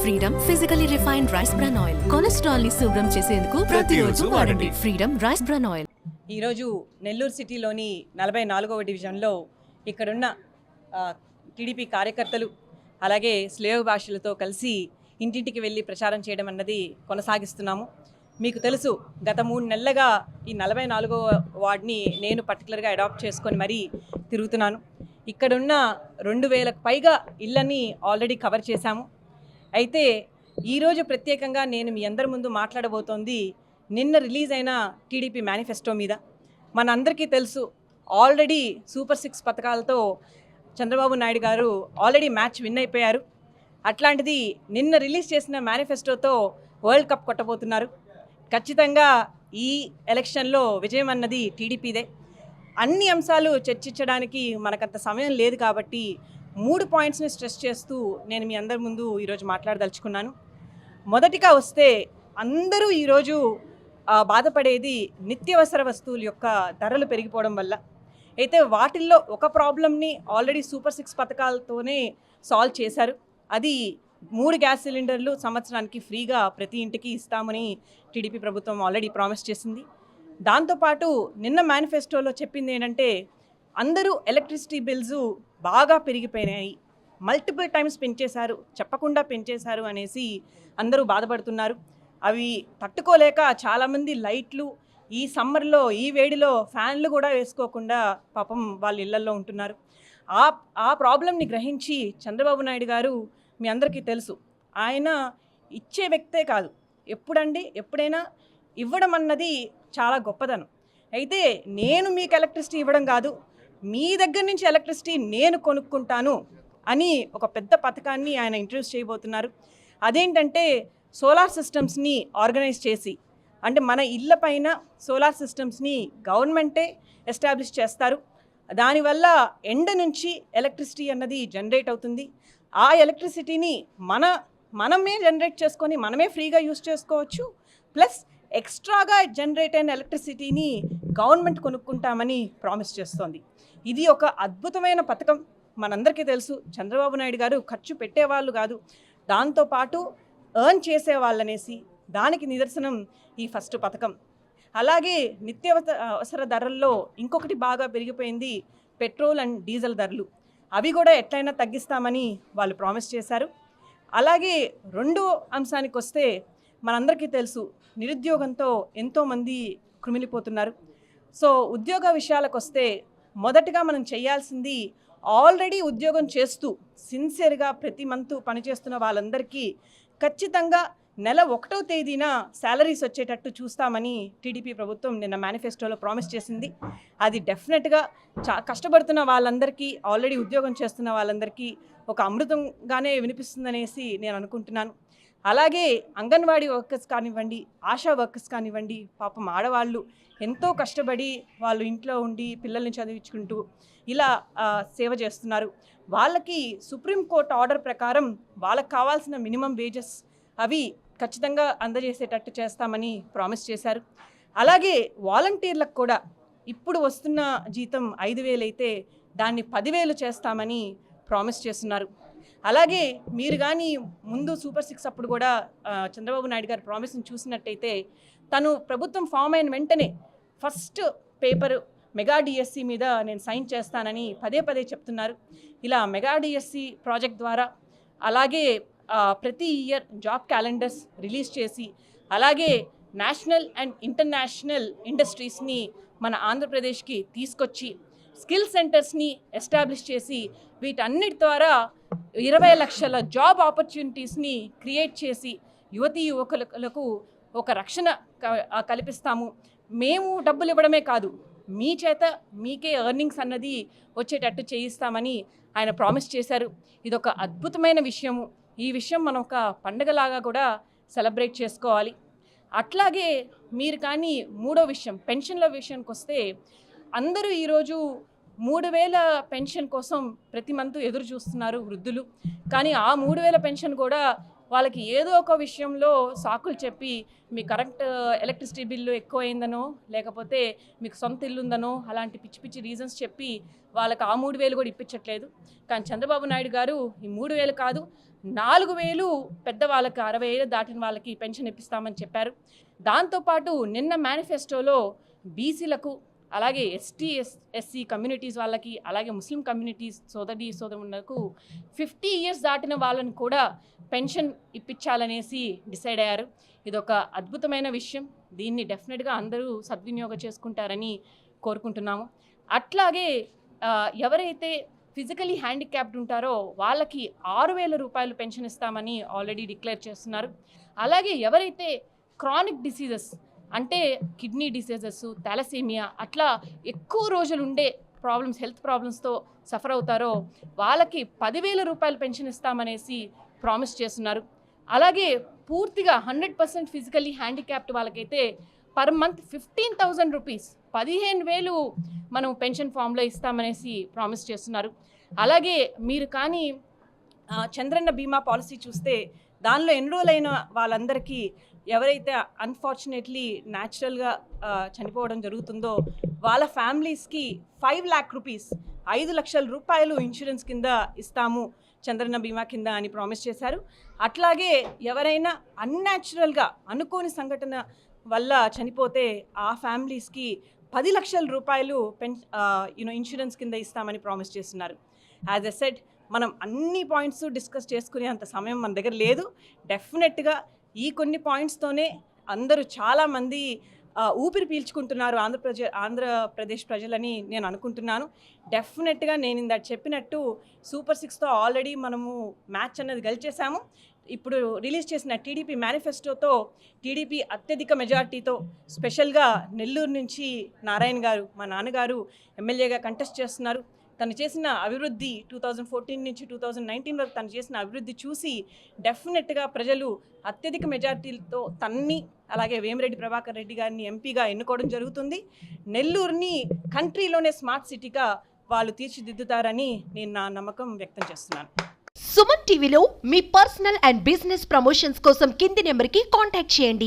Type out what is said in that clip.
Freedom physically refined rice bran oil cholesterol ని శుభ్రం చేసేందుకు ప్రతిరోజు వాడండి. Freedom rice bran oil. ఈరోజు నెల్లూరు సిటీలోని 44వ డివిజన్లో ఇక్కడున్న టీడీపీ కార్యకర్తలు అలాగే స్లేవ్ భాషలతో కలిసి ఇంటింటికి వెళ్ళి ప్రచారం చేయడం అన్నది కొనసాగిస్తున్నాము. మీకు తెలుసు, గత 3 నెలలుగా ఈ 44వ వార్డ్ని నేను పర్టికులర్గా అడాప్ట్ చేసుకొని మరీ తిరుగుతున్నాను. ఇక్కడున్న 2000కు పైగా ఇళ్ళని ఆల్రెడీ కవర్ చేశాము. అయితే ఈరోజు ప్రత్యేకంగా నేను మీ అందరి ముందు మాట్లాడబోతోంది నిన్న రిలీజ్ అయిన టీడీపీ మేనిఫెస్టో మీద. మనందరికీ తెలుసు, ఆల్రెడీ సూపర్ 6 పథకాలతో చంద్రబాబు నాయుడు గారు ఆల్రెడీ మ్యాచ్ విన్ అయిపోయారు. అట్లాంటిది నిన్న రిలీజ్ చేసిన మేనిఫెస్టోతో వరల్డ్ కప్ కొట్టబోతున్నారు. ఖచ్చితంగా ఈ ఎలక్షన్లో విజయం అన్నది టీడీపీదే. అన్ని అంశాలు చర్చించడానికి మనకంత సమయం లేదు కాబట్టి 3 పాయింట్స్ని స్ట్రెస్ చేస్తూ నేను మీ అందరి ముందు ఈరోజు మాట్లాడదలుచుకున్నాను. మొదటిగా వస్తే, అందరూ ఈరోజు బాధపడేది నిత్యావసర వస్తువుల యొక్క ధరలు పెరిగిపోవడం వల్ల. అయితే వాటిల్లో ఒక ప్రాబ్లమ్ని ఆల్రెడీ సూపర్ 6 పథకాలతోనే సాల్వ్ చేశారు. అది 3 గ్యాస్ సిలిండర్లు సంవత్సరానికి ఫ్రీగా ప్రతి ఇంటికి ఇస్తామని టీడీపీ ప్రభుత్వం ఆల్రెడీ ప్రామిస్ చేసింది. దాంతోపాటు నిన్న మేనిఫెస్టోలో చెప్పింది ఏంటంటే, అందరూ ఎలక్ట్రిసిటీ బిల్స్ బాగా పెరిగిపోయినాయి, మల్టిపుల్ టైమ్స్ పెంచేశారు, చెప్పకుండా పెంచేశారు అనేసి అందరూ బాధపడుతున్నారు. అవి తట్టుకోలేక చాలామంది లైట్లు ఈ సమ్మర్లో ఈ వేడిలో ఫ్యాన్లు కూడా వేసుకోకుండా పాపం వాళ్ళ ఇళ్లల్లో ఉంటున్నారు. ఆ ప్రాబ్లంని గ్రహించి చంద్రబాబు నాయుడు గారు, మీ అందరికీ తెలుసు, ఆయన ఇచ్చే వ్యక్తే కాదు, ఎప్పుడైనా ఇవ్వడం అన్నది చాలా గొప్పదనం. అయితే నేను మీకు ఎలక్ట్రిసిటీ ఇవ్వడం కాదు, మీ దగ్గర నుంచి ఎలక్ట్రిసిటీ నేను కొనుక్కుంటాను అని ఒక పెద్ద పథకాన్ని ఆయన ఇంట్రడ్యూస్ చేయబోతున్నారు. అదేంటంటే, సోలార్ సిస్టమ్స్ని ఆర్గనైజ్ చేసి, అంటే మన ఇళ్ళ పైన సోలార్ సిస్టమ్స్ని గవర్నమెంటే ఎస్టాబ్లిష్ చేస్తారు. దానివల్ల ఎండ నుంచి ఎలక్ట్రిసిటీ అన్నది జనరేట్ అవుతుంది. ఆ ఎలక్ట్రిసిటీని మనమే జనరేట్ చేసుకొని మనమే ఫ్రీగా యూజ్ చేసుకోవచ్చు. ప్లస్ ఎక్స్ట్రాగా జనరేట్ అయిన ఎలక్ట్రిసిటీని గవర్నమెంట్ కొనుక్కుంటామని ప్రామిస్ చేస్తోంది. ఇది ఒక అద్భుతమైన పథకం. మనందరికీ తెలుసు, చంద్రబాబు నాయుడు గారు ఖర్చు పెట్టేవాళ్ళు కాదు, దాంతోపాటు ఎర్న్ చేసేవాళ్ళనేసి. దానికి నిదర్శనం ఈ ఫస్ట్ పథకం. అలాగే నిత్యావసర ధరల్లో ఇంకొకటి బాగా పెరిగిపోయింది, పెట్రోల్ అండ్ డీజిల్ ధరలు. అవి కూడా ఎట్లయినా తగ్గిస్తామని వాళ్ళు ప్రామిస్ చేశారు. అలాగే రెండో అంశానికి వస్తే, మనందరికీ తెలుసు, నిరుద్యోగంతో ఎంతోమంది కృమిలిపోతున్నారు. సో ఉద్యోగ విషయాలకు వస్తే, మొదటగా మనం చేయాల్సింది, ఆల్రెడీ ఉద్యోగం చేస్తూ సిన్సియర్గా ప్రతి మంత్ పనిచేస్తున్న వాళ్ళందరికీ ఖచ్చితంగా నెల 1వ తేదీన శాలరీస్ వచ్చేటట్టు చూస్తామని టీడీపీ ప్రభుత్వం నిన్న మేనిఫెస్టోలో ప్రామిస్ చేసింది. అది డెఫినెట్గా కష్టపడుతున్న వాళ్ళందరికీ, ఆల్రెడీ ఉద్యోగం చేస్తున్న వాళ్ళందరికీ ఒక అమృతంగానే వినిపిస్తుందనేసి నేను అనుకుంటున్నాను. అలాగే అంగన్వాడీ వర్కర్స్ కానివ్వండి, ఆశా వర్కర్స్ కానివ్వండి, పాపం ఆడవాళ్ళు ఎంతో కష్టపడి వాళ్ళు ఇంట్లో ఉండి పిల్లల్ని చదివించుకుంటూ ఇలా సేవ చేస్తున్నారు. వాళ్ళకి సుప్రీంకోర్టు ఆర్డర్ ప్రకారం వాళ్ళకి కావాల్సిన మినిమం వేజెస్ అవి ఖచ్చితంగా అందజేసేటట్టు చేస్తామని ప్రామిస్ చేశారు. అలాగే వాలంటీర్లకు కూడా ఇప్పుడు వస్తున్న జీతం 5,000 అయితే దాన్ని 10,000 చేస్తామని ప్రామిస్ చేస్తున్నారు. అలాగే మీరు కానీ ముందు సూపర్ 6 అప్పుడు కూడా చంద్రబాబు నాయుడు గారి ప్రామిస్ని చూసినట్టయితే, తను ప్రభుత్వం ఫామ్ అయిన వెంటనే ఫస్ట్ పేపర్ మెగా డిఎస్సి మీద నేను సైన్ చేస్తానని పదే చెప్తున్నారు. ఇలా మెగా డిఎస్సి ప్రాజెక్ట్ ద్వారా, అలాగే ప్రతి ఇయర్ జాబ్ క్యాలెండర్స్ రిలీజ్ చేసి, అలాగే నేషనల్ అండ్ ఇంటర్నేషనల్ ఇండస్ట్రీస్ని మన ఆంధ్రప్రదేశ్కి తీసుకొచ్చి స్కిల్ సెంటర్స్ని ఎస్టాబ్లిష్ చేసి, వీటన్నిటి ద్వారా 20 లక్షల జాబ్ ఆపర్చునిటీస్ని క్రియేట్ చేసి యువతీ యువకులకు ఒక రక్షణ కల్పిస్తాము. మేము డబ్బులు ఇవ్వడమే కాదు, మీ చేత మీకే ఎర్నింగ్స్ అన్నది వచ్చేటట్టు చేయిస్తామని ఆయన ప్రామిస్ చేశారు. ఇదొక అద్భుతమైన విషయము. ఈ విషయం మనం ఒక పండుగలాగా కూడా సెలబ్రేట్ చేసుకోవాలి. అట్లాగే మీరు కానీ మూడో విషయం, పెన్షన్ల విషయానికి వస్తే, అందరూ ఈరోజు 3,000 పెన్షన్ కోసం ప్రతి మంత్ ఎదురు చూస్తున్నారు వృద్ధులు. కానీ ఆ 3,000 పెన్షన్ కూడా వాళ్ళకి ఏదో ఒక విషయంలో సాకులు చెప్పి మీ కరెంట్ ఎలక్ట్రిసిటీ బిల్లు ఎక్కువైందనో లేకపోతే మీకు సొంత ఇల్లు ఉందనో అలాంటి పిచ్చి పిచ్చి రీజన్స్ చెప్పి వాళ్ళకి ఆ 3,000 కూడా ఇప్పించట్లేదు. కానీ చంద్రబాబు నాయుడు గారు ఈ 3,000 కాదు 4,000 పెద్దవాళ్ళకి 60 ఏళ్ళు దాటిన వాళ్ళకి పెన్షన్ ఇప్పిస్తామని చెప్పారు. దాంతోపాటు నిన్న మేనిఫెస్టోలో బీసీలకు అలాగే ఎస్సీ కమ్యూనిటీస్ వాళ్ళకి అలాగే ముస్లిం కమ్యూనిటీస్ సోదరులకు 50 ఇయర్స్ దాటిన వాళ్ళని కూడా పెన్షన్ ఇప్పించాలనేసి డిసైడ్ అయ్యారు. ఇదొక అద్భుతమైన విషయం. దీన్ని డెఫినెట్గా అందరూ సద్వినియోగం చేసుకుంటారని కోరుకుంటున్నాము. అట్లాగే ఎవరైతే ఫిజికలీ హ్యాండిక్యాప్డ్ ఉంటారో వాళ్ళకి 6,000 రూపాయలు పెన్షన్ ఇస్తామని ఆల్రెడీ డిక్లేర్ చేస్తున్నారు. అలాగే ఎవరైతే క్రానిక్ డిసీజెస్ అంటే కిడ్నీ డిసీజెస్, థాలసీమియా అట్లా ఎక్కువ రోజులు ఉండే ప్రాబ్లమ్స్, హెల్త్ ప్రాబ్లమ్స్తో సఫర్ అవుతారో వాళ్ళకి 10,000 రూపాయలు పెన్షన్ ఇస్తామనేసి ప్రామిస్ చేస్తున్నారు. అలాగే పూర్తిగా 100% ఫిజికల్లీ హ్యాండిక్యాప్డ్ వాళ్ళకైతే పర్ మంత్ 15,000 రూపీస్ 15,000 మనం పెన్షన్ ఫామ్లో ఇస్తామనేసి ప్రామిస్ చేస్తున్నారు. అలాగే మీరు కానీ చంద్రన్న బీమా పాలసీ చూస్తే దానిలో ఎన్రోల్ అయిన వాళ్ళందరికీ ఎవరైతే అన్ఫార్చునేట్లీ న్యాచురల్గా చనిపోవడం జరుగుతుందో వాళ్ళ ఫ్యామిలీస్కి 5 lakh రూపీస్ 5 లక్షల రూపాయలు ఇన్సూరెన్స్ కింద ఇస్తాము చంద్రన్న బీమా కింద అని ప్రామిస్ చేశారు. అట్లాగే ఎవరైనా అన్యాచురల్గా అనుకోని సంఘటన వల్ల చనిపోతే ఆ ఫ్యామిలీస్కి 10 లక్షల రూపాయలు ఇన్సూరెన్స్ కింద ఇస్తామని ప్రామిస్ చేస్తున్నారు. యాజ్ ఎ సెడ్ మనం అన్ని పాయింట్స్ డిస్కస్ చేసుకునే అంత సమయం మన దగ్గర లేదు. డెఫినెట్గా ఈ కొన్ని పాయింట్స్తోనే అందరూ చాలామంది ఊపిరి పీల్చుకుంటున్నారు ఆంధ్రప్రదేశ్ ప్రజలని నేను అనుకుంటున్నాను. డెఫినెట్గా నేను ఇందాక చెప్పినట్టు సూపర్ 6తో ఆల్రెడీ మనము మ్యాచ్ అనేది గెలిచేసాము. ఇప్పుడు రిలీజ్ చేసిన టీడీపీ మేనిఫెస్టోతో టీడీపీ అత్యధిక మెజార్టీతో స్పెషల్గా నెల్లూరు నుంచి నారాయణ గారు మా నాన్నగారు ఎమ్మెల్యేగా కంటెస్ట్ చేస్తున్నారు. తను చేసిన అభివృద్ధి 2014 నుంచి 2019 వరకు తను చేసిన అభివృద్ధి చూసి డెఫినెట్గా ప్రజలు అత్యధిక మెజార్టీలతో తన్ని అలాగే వేమిరెడ్డి ప్రభాకర్ రెడ్డి గారిని ఎంపీగా ఎన్నుకోవడం జరుగుతుంది. నెల్లూరుని కంట్రీలోనే స్మార్ట్ సిటీగా వాళ్ళు తీర్చిదిద్దుతారని నేను నా నమ్మకం వ్యక్తం చేస్తున్నాను. సుమన్ టీవీలో మీ పర్సనల్ అండ్ బిజినెస్ ప్రమోషన్స్ కోసం కింది నెంబర్కి కాంటాక్ట్ చేయండి.